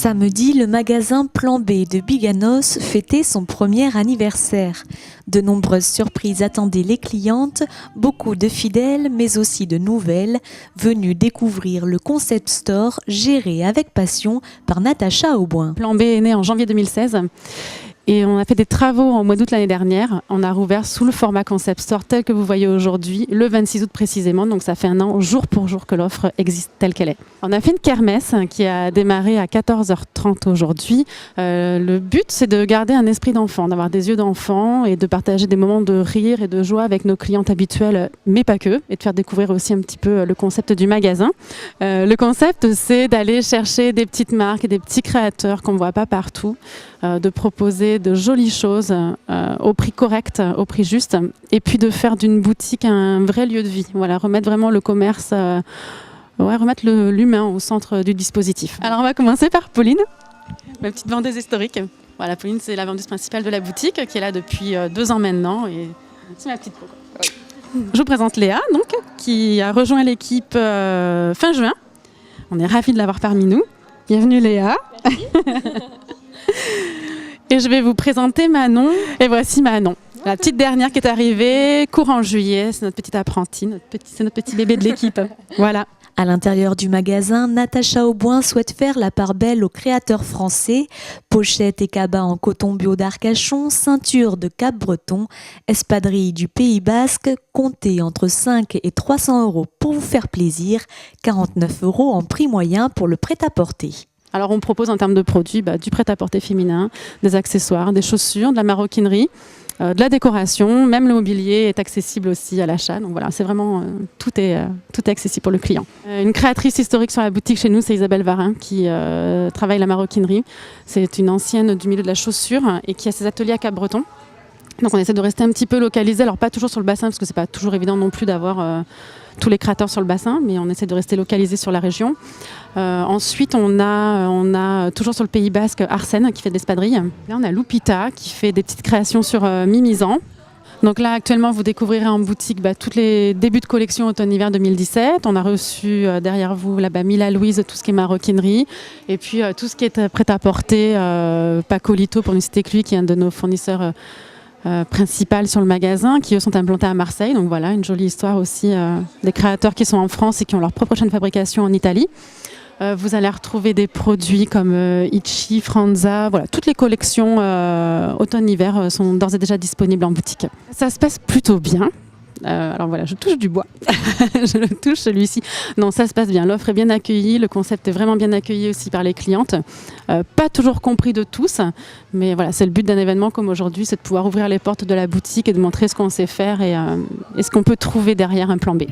Samedi, le magasin Plan B de Biganos fêtait son premier anniversaire. De nombreuses surprises attendaient les clientes, beaucoup de fidèles mais aussi de nouvelles, venues découvrir le concept store géré avec passion par Natacha Auboin. Plan B est né en janvier 2016. Et on a fait des travaux en mois d'août l'année dernière. On a rouvert sous le format Concept Store tel que vous voyez aujourd'hui, le 26 août précisément. Donc ça fait un an, jour pour jour, que l'offre existe telle qu'elle est. On a fait une kermesse qui a démarré à 14h30 aujourd'hui. Le but, c'est de garder un esprit d'enfant, d'avoir des yeux d'enfant et de partager des moments de rire et de joie avec nos clientes habituelles, mais pas que, et de faire découvrir aussi un petit peu le concept du magasin. Le concept, c'est d'aller chercher des petites marques et des petits créateurs qu'on ne voit pas partout, de proposer de jolies choses au prix correct, au prix juste, et puis de faire d'une boutique un vrai lieu de vie. Voilà, remettre vraiment le commerce, remettre l'humain au centre du dispositif. Alors on va commencer par Pauline, ma petite vendeuse historique. Voilà, Pauline, c'est la vendeuse principale de la boutique, qui est là depuis 2 ans maintenant, et c'est ma petite peau. Je vous présente Léa, donc, qui a rejoint l'équipe fin juin. On est ravis de l'avoir parmi nous. Bienvenue Léa. Et je vais vous présenter Manon. Et voici Manon, la petite dernière qui est arrivée courant juillet. C'est notre petite apprentie, c'est notre petit bébé de l'équipe. Voilà. À l'intérieur du magasin, Natacha Auboin souhaite faire la part belle aux créateurs français. Pochettes et cabas en coton bio d'Arcachon, ceinture de Cap-Breton, espadrilles du Pays Basque, comptez entre 5 et 300 € pour vous faire plaisir, 49 € en prix moyen pour le prêt-à-porter. Alors on propose en termes de produits du prêt-à-porter féminin, des accessoires, des chaussures, de la maroquinerie, de la décoration, même le mobilier est accessible aussi à l'achat. Donc voilà, c'est vraiment tout est accessible pour le client. Une créatrice historique sur la boutique chez nous, c'est Isabelle Varin qui travaille la maroquinerie. C'est une ancienne du milieu de la chaussure et qui a ses ateliers à Cap-Breton. Donc on essaie de rester un petit peu localisé, alors pas toujours sur le bassin parce que c'est pas toujours évident non plus d'avoir tous les créateurs sur le bassin, mais on essaie de rester localisé sur la région. Ensuite, on a toujours sur le Pays Basque Arsène qui fait des espadrilles. Là, on a Lupita qui fait des petites créations sur Mimizan. Donc là, actuellement, vous découvrirez en boutique tous les débuts de collection automne-hiver 2017. On a reçu derrière vous là-bas Mila Louise, tout ce qui est maroquinerie. Et puis tout ce qui est prêt-à-porter, Pacolito pour ne citer que lui, qui est un de nos fournisseurs principales sur le magasin, qui eux sont implantés à Marseille. Donc voilà, une jolie histoire aussi des créateurs qui sont en France et qui ont leur propre chaîne de fabrication en Italie. Vous allez retrouver des produits comme Itchy, Franza, voilà, toutes les collections automne-hiver sont d'ores et déjà disponibles en boutique. Ça se passe plutôt bien. Alors voilà, je touche du bois, je le touche celui-ci. Non, ça se passe bien, l'offre est bien accueillie, le concept est vraiment bien accueilli aussi par les clientes. Pas toujours compris de tous, mais voilà, c'est le but d'un événement comme aujourd'hui, c'est de pouvoir ouvrir les portes de la boutique et de montrer ce qu'on sait faire et ce qu'on peut trouver derrière un plan B.